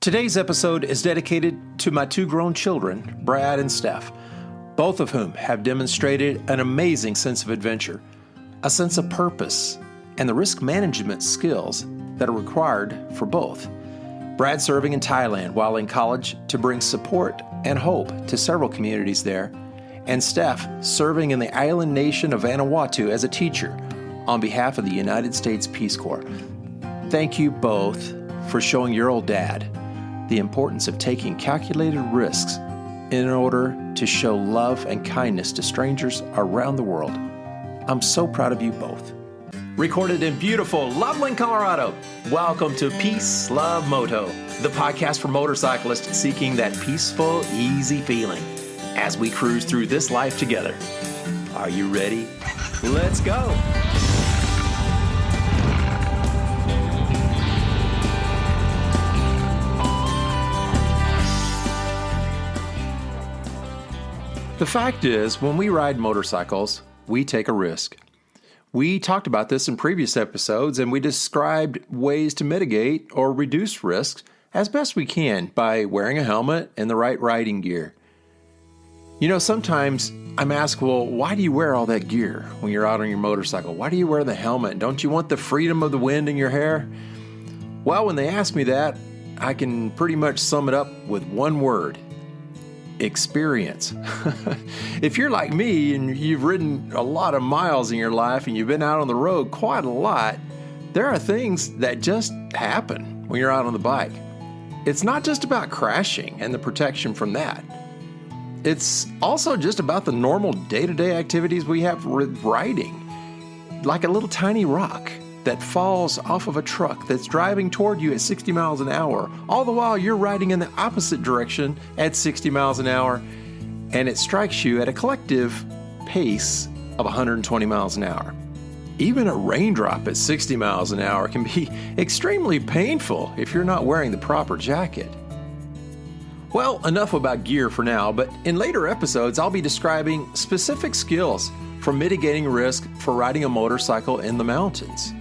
Today's episode is dedicated to my two grown children, Brad and Steph, both of whom have demonstrated an amazing sense of adventure, a sense of purpose, and the risk management skills that are required for both. Brad serving in Thailand while in college to bring support and hope to several communities there, and Steph serving in the island nation of Vanuatu as a teacher on behalf of the United States Peace Corps. Thank you both for showing your old dad the importance of taking calculated risks in order to show love and kindness to strangers around the world. I'm so proud of you both. Recorded in beautiful Loveland, Colorado. Welcome to Peace, Love, Moto, the podcast for motorcyclists seeking that peaceful, easy feeling as we cruise through this life together. Are you ready? Let's go. The fact is, when we ride motorcycles, we take a risk. We talked about this in previous episodes, and we described ways to mitigate or reduce risks as best we can by wearing a helmet and the right riding gear. You know, sometimes I'm asked, well, why do you wear all that gear when you're out on your motorcycle? Why do you wear the helmet? Don't you want the freedom of the wind in your hair? Well, when they ask me that, I can pretty much sum it up with one word: experience. If you're like me and you've ridden a lot of miles in your life and you've been out on the road quite a lot, there are things that just happen when you're out on the bike. It's not just about crashing and the protection from that. It's also just about the normal day-to-day activities we have with riding, like a little tiny rock that falls off of a truck that's driving toward you at 60 miles an hour, all the while you're riding in the opposite direction at 60 miles an hour, and it strikes you at a collective pace of 120 miles an hour. Even a raindrop at 60 miles an hour can be extremely painful if you're not wearing the proper jacket. Well, enough about gear for now, but in later episodes I'll be describing specific skills for mitigating risk for riding a motorcycle in the mountains.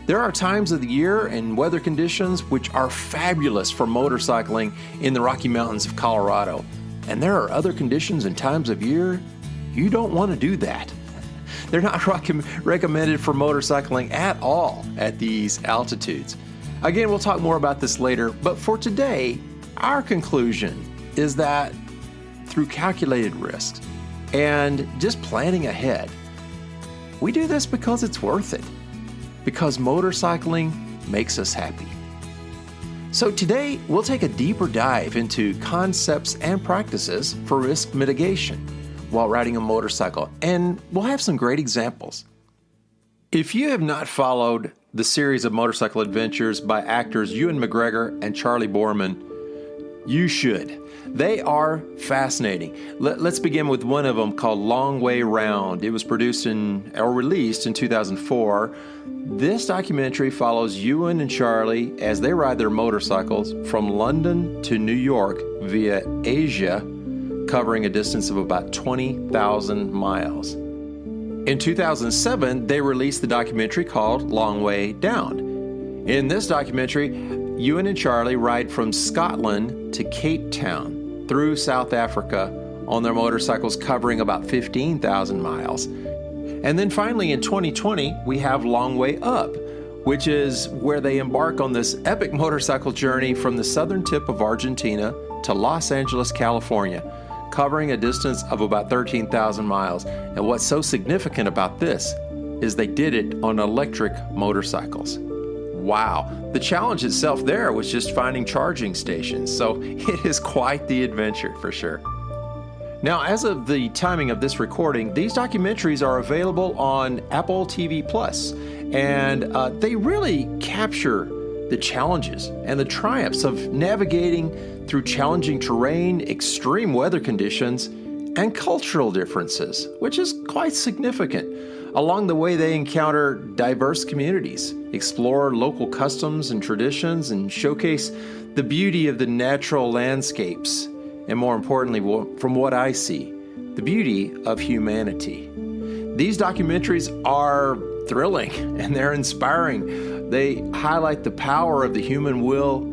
There are times of the year and weather conditions which are fabulous for motorcycling in the Rocky Mountains of Colorado. And there are other conditions and times of year you don't want to do that. They're not recommended for motorcycling at all at these altitudes. Again, we'll talk more about this later, but for today, our conclusion is that through calculated risks and just planning ahead, we do this because it's worth it. Because motorcycling makes us happy. So today, we'll take a deeper dive into concepts and practices for risk mitigation while riding a motorcycle, and we'll have some great examples. If you have not followed the series of motorcycle adventures by actors Ewan McGregor and Charley Boorman, you should. They are fascinating. Let's begin with one of them called Long Way Round. It was released in 2004. This documentary follows Ewan and Charley as they ride their motorcycles from London to New York via Asia, covering a distance of about 20,000 miles. In 2007, they released the documentary called Long Way Down. In this documentary, Ewan and Charley ride from Scotland to Cape Town through South Africa on their motorcycles covering about 15,000 miles. And then finally in 2020, we have Long Way Up, which is where they embark on this epic motorcycle journey from the southern tip of Argentina to Los Angeles, California, covering a distance of about 13,000 miles. And what's so significant about this is they did it on electric motorcycles. Wow. The challenge itself there was just finding charging stations, so it is quite the adventure for sure. Now, as of the timing of this recording, these documentaries are available on Apple TV Plus, and they really capture the challenges and the triumphs of navigating through challenging terrain, extreme weather conditions, and cultural differences, which is quite significant. Along the way, they encounter diverse communities, explore local customs and traditions, and showcase the beauty of the natural landscapes, and more importantly, from what I see, the beauty of humanity. These documentaries are thrilling and they're inspiring. They highlight the power of the human will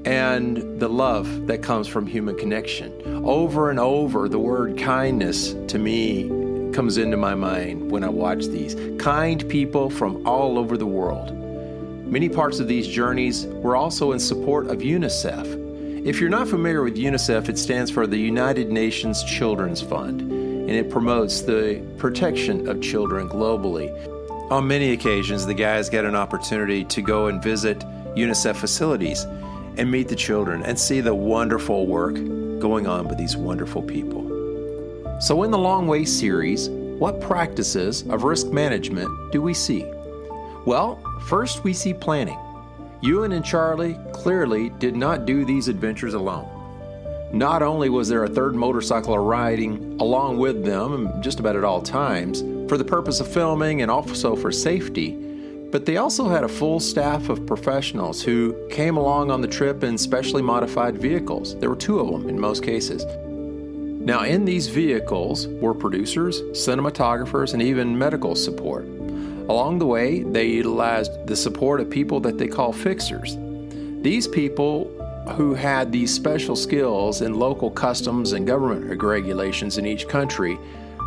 and the love that comes from human connection. Over and over, the word kindness to me comes into my mind when I watch these. Kind people from all over the world. Many parts of these journeys were also in support of UNICEF. If you're not familiar with UNICEF, it stands for the United Nations Children's Fund, and it promotes the protection of children globally. On many occasions, the guys get an opportunity to go and visit UNICEF facilities and meet the children and see the wonderful work going on with these wonderful people. So in the Long Way series, what practices of risk management do we see? Well, first we see planning. Ewan and Charley clearly did not do these adventures alone. Not only was there a third motorcycle riding along with them just about at all times for the purpose of filming and also for safety, but they also had a full staff of professionals who came along on the trip in specially modified vehicles. There were 2 of them in most cases. Now, in these vehicles were producers, cinematographers, and even medical support. Along the way, they utilized the support of people that they call fixers. These people who had these special skills in local customs and government regulations in each country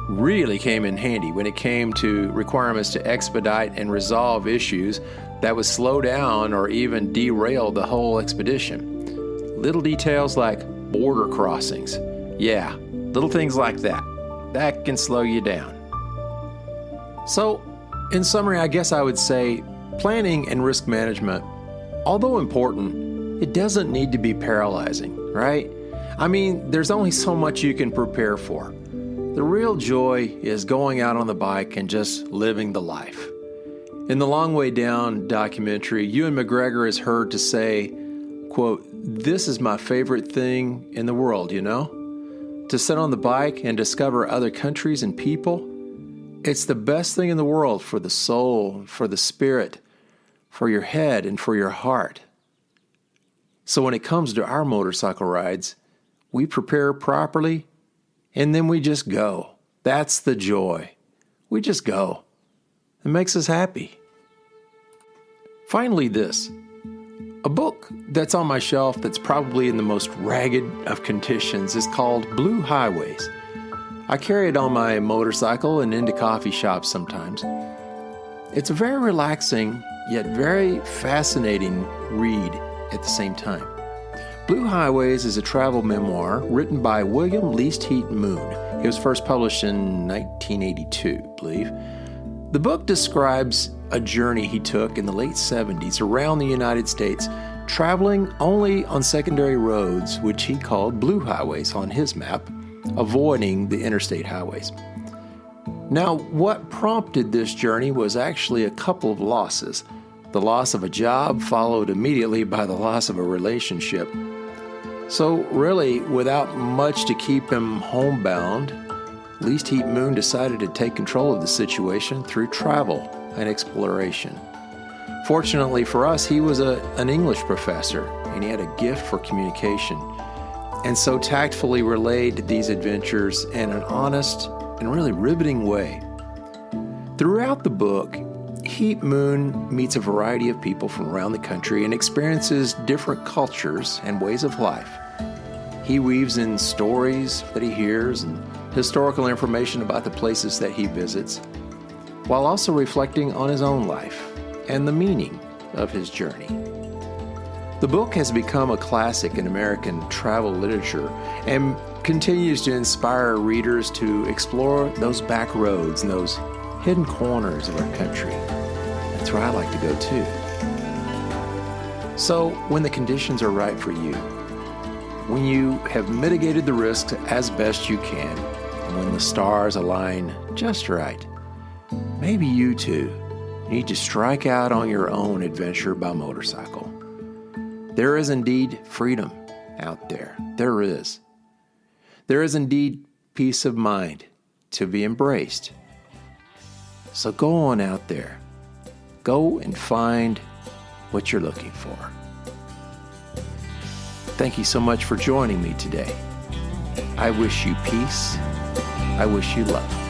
really came in handy when it came to requirements to expedite and resolve issues that would slow down or even derail the whole expedition. Little details like border crossings. Yeah, little things like that can slow you down. So, in summary, I guess I would say planning and risk management, although important, it doesn't need to be paralyzing, right? I mean, there's only so much you can prepare for. The real joy is going out on the bike and just living the life. In the Long Way Down documentary, Ewan McGregor is heard to say, quote, "This is my favorite thing in the world, you know? To sit on the bike and discover other countries and people. It's the best thing in the world for the soul, for the spirit, for your head, and for your heart." So when it comes to our motorcycle rides, we prepare properly, and then we just go. That's the joy. We just go. It makes us happy. Finally, this. A book that's on my shelf that's probably in the most ragged of conditions is called Blue Highways. I carry it on my motorcycle and into coffee shops sometimes. It's a very relaxing, yet very fascinating read at the same time. Blue Highways is a travel memoir written by William Least Heat Moon. It was first published in 1982, I believe. The book describes a journey he took in the late 70s around the United States, traveling only on secondary roads, which he called Blue Highways on his map, avoiding the interstate highways. Now, what prompted this journey was actually a couple of losses. The loss of a job followed immediately by the loss of a relationship. So really, without much to keep him homebound, Least Heat Moon decided to take control of the situation through travel and exploration. Fortunately for us, he was an English professor, and he had a gift for communication, and so tactfully relayed these adventures in an honest and really riveting way. Throughout the book, Heat Moon meets a variety of people from around the country and experiences different cultures and ways of life. He weaves in stories that he hears and historical information about the places that he visits, while also reflecting on his own life and the meaning of his journey. The book has become a classic in American travel literature and continues to inspire readers to explore those back roads and those hidden corners of our country. That's where I like to go too. So when the conditions are right for you, when you have mitigated the risks as best you can, and when the stars align just right, maybe you too need to strike out on your own adventure by motorcycle. There is indeed freedom out there. There is. There is indeed peace of mind to be embraced. So go on out there. Go and find what you're looking for. Thank you so much for joining me today. I wish you peace. I wish you love.